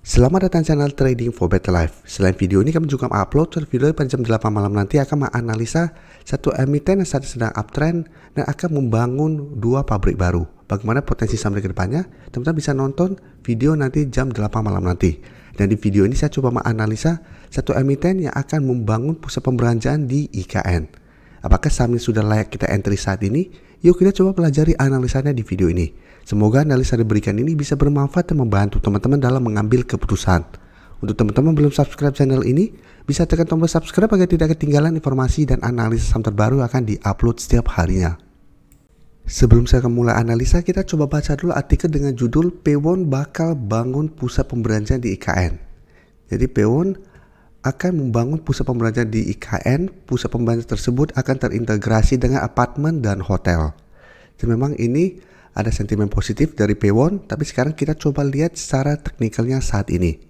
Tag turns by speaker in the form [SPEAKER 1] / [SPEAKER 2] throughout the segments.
[SPEAKER 1] Selamat datang channel Trading for Better Life. Selain video ini, kami juga upload video pada jam 8 malam nanti akan menganalisa satu emiten yang saat sedang uptrend dan akan membangun dua pabrik baru. Bagaimana potensi saham ke depannya? Teman-teman bisa nonton video nanti jam 8 malam nanti. Dan di video ini saya coba menganalisa satu emiten yang akan membangun pusat pembelanjaan di IKN. Apakah saham ini sudah layak kita entry saat ini? Yuk kita coba pelajari analisanya di video ini. Semoga analisa yang diberikan ini bisa bermanfaat dan membantu teman-teman dalam mengambil keputusan. Untuk teman-teman belum subscribe channel ini, bisa tekan tombol subscribe agar tidak ketinggalan informasi dan analisa saham terbaru akan diupload setiap harinya. Sebelum saya akan mulai analisa, kita coba baca dulu artikel dengan judul Pewon bakal bangun pusat pembelanjaan di IKN. Jadi Pewon akan membangun pusat pembelanjaan di IKN. Pusat pembelanjaan tersebut akan terintegrasi dengan apartemen dan hotel. Dan memang ini ada sentimen positif dari Pewon, tapi sekarang kita coba lihat secara teknikalnya saat ini.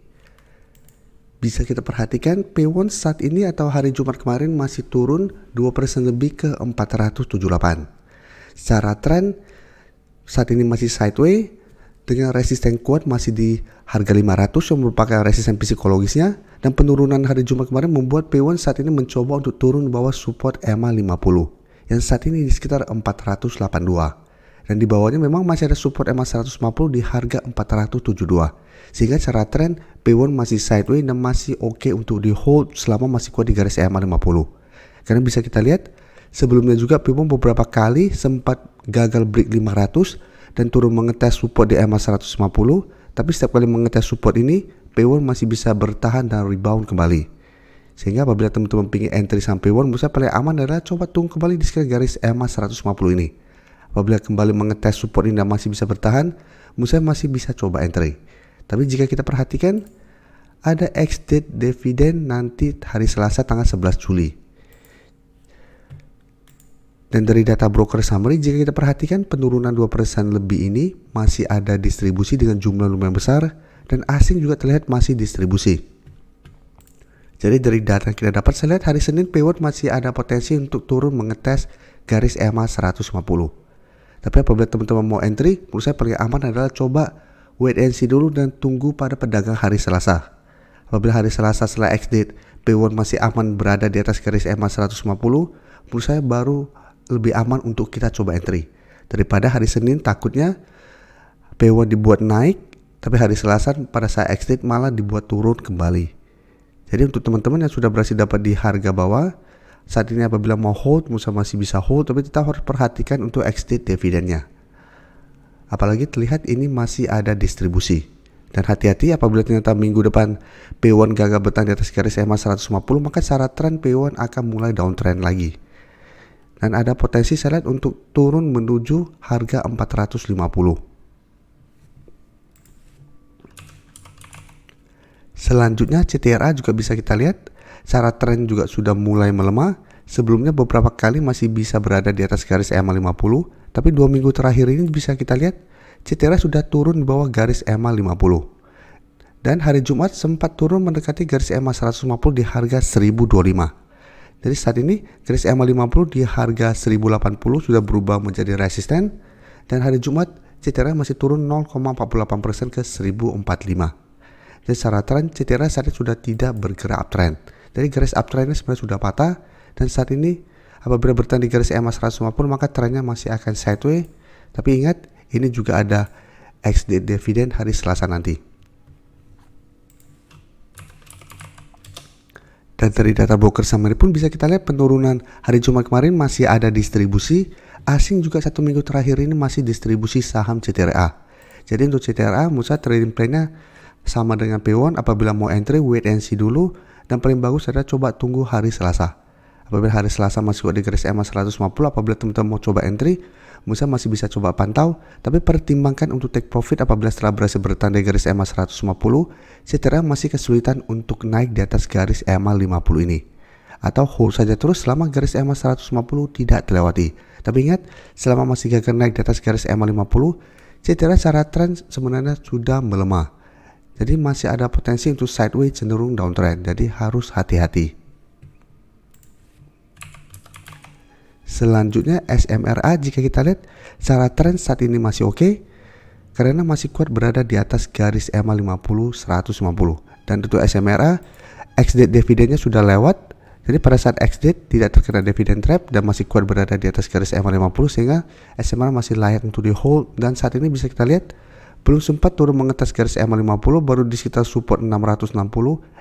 [SPEAKER 1] Bisa kita perhatikan Pewon saat ini atau hari Jumat kemarin masih turun 2% lebih ke 478. Secara tren saat ini masih sideways dengan resisten kuat masih di harga 500 yang merupakan resisten psikologisnya, dan penurunan hari Jumat kemarin membuat Pewon saat ini mencoba untuk turun di bawah support EMA 50 yang saat ini di sekitar 482. Dan di bawahnya memang masih ada support EMA 150 di harga 472. Sehingga secara tren Pewon masih sideways dan masih oke untuk di hold selama masih kuat di garis EMA 50. Karena bisa kita lihat sebelumnya juga Pewon beberapa kali sempat gagal break 500 dan turun mengetes support di EMA 150. Tapi setiap kali mengetes support ini Pewon masih bisa bertahan dan rebound kembali. Sehingga apabila teman-teman ingin entry saham Pewon, menurut saya paling aman adalah coba tunggu kembali di sekitar garis EMA 150 ini. Apabila kembali mengetes support ini dan masih bisa bertahan, menurut saya masih bisa coba entry. Tapi jika kita perhatikan, ada ex-date dividen nanti hari Selasa tanggal 11 Juli. Dan dari data broker summary, jika kita perhatikan penurunan 2% lebih ini masih ada distribusi dengan jumlah lumayan besar, dan asing juga terlihat masih distribusi. Jadi dari data yang kita dapat, saya lihat hari Senin Pewon masih ada potensi untuk turun mengetes garis EMA 150. Tapi apabila teman-teman mau entry, menurut saya paling aman adalah coba wait and see dulu dan tunggu pada pedagang hari Selasa. Apabila hari Selasa setelah ex-date Pewon masih aman berada di atas garis EMA 150, menurut saya baru lebih aman untuk kita coba entry. Daripada hari Senin takutnya Pewon dibuat naik, tapi hari Selasa pada saat ex-date malah dibuat turun kembali. Jadi untuk teman-teman yang sudah berhasil dapat di harga bawah, saat ini apabila mau hold, masih bisa hold, tapi kita harus perhatikan untuk ex-date dividennya. Apalagi terlihat ini masih ada distribusi. Dan hati-hati apabila ternyata minggu depan Pewon gagal bertahan di atas garis EMA 150, maka secara tren Pewon akan mulai downtrend lagi. Dan ada potensi saya lihat untuk turun menuju harga 450. Selanjutnya CTRA juga bisa kita lihat. Secara tren juga sudah mulai melemah. Sebelumnya beberapa kali masih bisa berada di atas garis EMA 50, tapi 2 minggu terakhir ini bisa kita lihat CTRA sudah turun di bawah garis EMA 50. Dan hari Jumat sempat turun mendekati garis EMA 150 di harga 1025. Jadi saat ini garis EMA 50 di harga 1080 sudah berubah menjadi resisten, dan hari Jumat CTRA masih turun 0,48% ke 1045. Jadi secara tren CTRA saat ini sudah tidak bergerak uptrend. Jadi garis uptrendnya sebenarnya sudah patah, dan saat ini apabila bertahan di garis EMA 150 maka trennya masih akan sideways. Tapi ingat, ini juga ada ex-date dividen hari Selasa nanti. Dan dari data broker summary pun bisa kita lihat penurunan hari Jumat kemarin masih ada distribusi. Asing juga 1 minggu terakhir ini masih distribusi saham CTRA. Jadi untuk CTRA, menurut saya trading plan-nya sama dengan Pewon. Apabila mau entry, wait and see dulu, dan paling bagus adalah coba tunggu hari Selasa. Apabila hari Selasa masih kuat di garis EMA 150, apabila teman-teman mau coba entry, Musa masih bisa coba pantau, tapi pertimbangkan untuk take profit apabila setelah berhasil bertahan di garis EMA 150, CTRA masih kesulitan untuk naik di atas garis EMA 50 ini. Atau hold saja terus selama garis EMA 150 tidak terlewati. Tapi ingat, selama masih gagal naik di atas garis EMA 50, CTRA secara tren sebenarnya sudah melemah. Jadi masih ada potensi untuk sideways cenderung downtrend, jadi harus hati-hati. Selanjutnya SMRA, jika kita lihat secara tren saat ini masih oke. karena masih kuat berada di atas garis EMA 50 150. Dan untuk SMRA, ex-date dividennya sudah lewat. Jadi pada saat ex-date tidak terkena dividend trap dan masih kuat berada di atas garis EMA 50, sehingga SMRA masih layak untuk di hold. Dan saat ini bisa kita lihat belum sempat turun mengetas garis EMA 50, baru di sekitar support 660,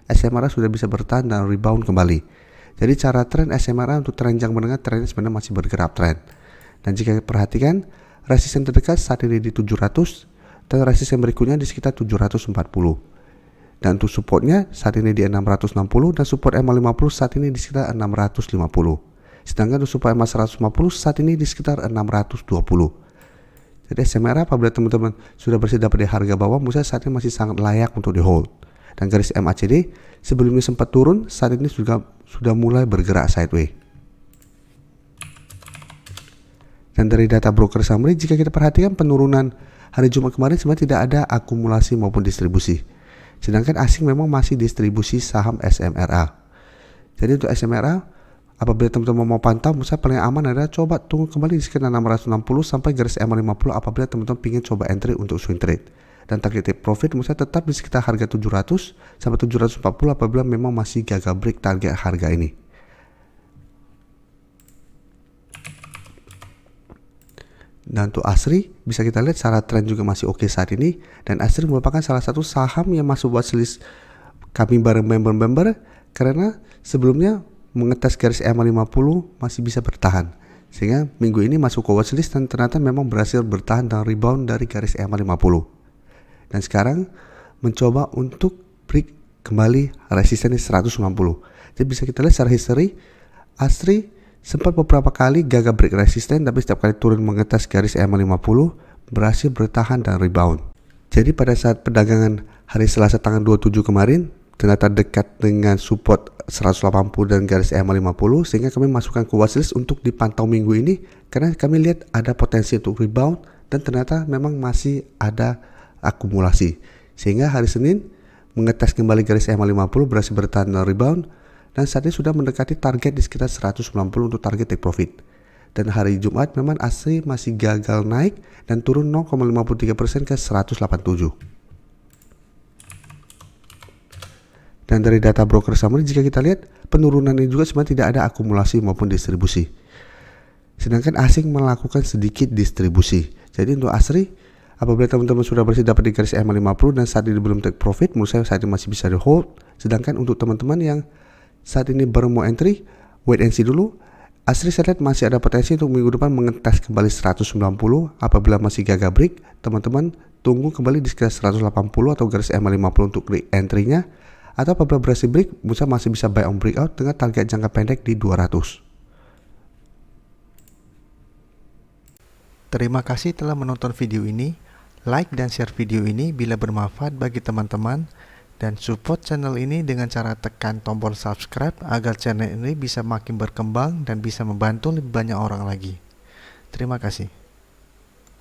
[SPEAKER 1] SMRA sudah bisa bertahan dan rebound kembali. Jadi cara tren SMRA untuk tren jangka menengah, trennya sebenarnya masih bergerak tren. Dan jika kita perhatikan, resisten terdekat saat ini di 700 dan resisten berikutnya di sekitar 740. Dan untuk supportnya saat ini di 660 dan support EMA 50 saat ini di sekitar 650. Sedangkan untuk support EMA 150 saat ini di sekitar 620. Jadi SMRA apabila teman-teman sudah berhasil dapat di harga bawah, menurut saya saat ini masih sangat layak untuk di hold. Dan garis MACD sebelumnya sempat turun, saat ini sudah mulai bergerak sideways. Dan dari data broker summary, jika kita perhatikan penurunan hari Jumat kemarin sebenarnya tidak ada akumulasi maupun distribusi. Sedangkan asing memang masih distribusi saham SMRA. Jadi untuk SMRA, apabila teman-teman mau pantau, menurut saya paling aman adalah coba tunggu kembali di sekitar 660 sampai garis EMA 50 apabila teman-teman ingin coba entry untuk swing trade. Dan target take profit menurut saya tetap di sekitar harga 700 sampai 740 apabila memang masih gagal break target harga ini. Dan untuk ASRI bisa kita lihat secara tren juga masih oke saat ini, dan ASRI merupakan salah satu saham yang masuk watchlist kami bareng member-member karena sebelumnya mengetes garis EMA 50 masih bisa bertahan, sehingga minggu ini masuk ke watchlist dan ternyata memang berhasil bertahan dan rebound dari garis EMA 50 dan sekarang mencoba untuk break kembali resisten di 190. Jadi bisa kita lihat secara history ASRI sempat beberapa kali gagal break resisten, tapi setiap kali turun mengetas garis EMA 50 berhasil bertahan dan rebound. Jadi pada saat perdagangan hari Selasa tanggal 27 kemarin ternyata dekat dengan support 180 dan garis EMA 50, sehingga kami masukkan ke watchlist untuk dipantau minggu ini karena kami lihat ada potensi untuk rebound dan ternyata memang masih ada akumulasi, sehingga hari Senin mengetes kembali garis EMA 50 berhasil bertahan dan rebound. Dan saat ini sudah mendekati target di sekitar 190 untuk target take profit. Dan hari Jumat memang ASRI masih gagal naik dan turun 0,53% ke 187. Dan dari data broker summary jika kita lihat penurunan ini juga sebenarnya tidak ada akumulasi maupun distribusi. Sedangkan asing melakukan sedikit distribusi. Jadi untuk ASRI apabila teman-teman sudah berhasil dapat di garis EMA 50 dan saat ini belum take profit, menurut saya saat ini masih bisa di hold. Sedangkan untuk teman-teman yang saat ini baru mau entry, wait and see dulu. ASRI saya lihat masih ada potensi untuk minggu depan mengetes kembali 190. Apabila masih gagal break, teman-teman tunggu kembali di sekitar 180 atau garis EMA 50 untuk entry-nya. Atau apabila berhasil break, masih bisa buy on breakout dengan target jangka pendek di 200.
[SPEAKER 2] Terima kasih telah menonton video ini. Like dan share video ini bila bermanfaat bagi teman-teman. Dan support channel ini dengan cara tekan tombol subscribe agar channel ini bisa makin berkembang dan bisa membantu lebih banyak orang lagi. Terima kasih.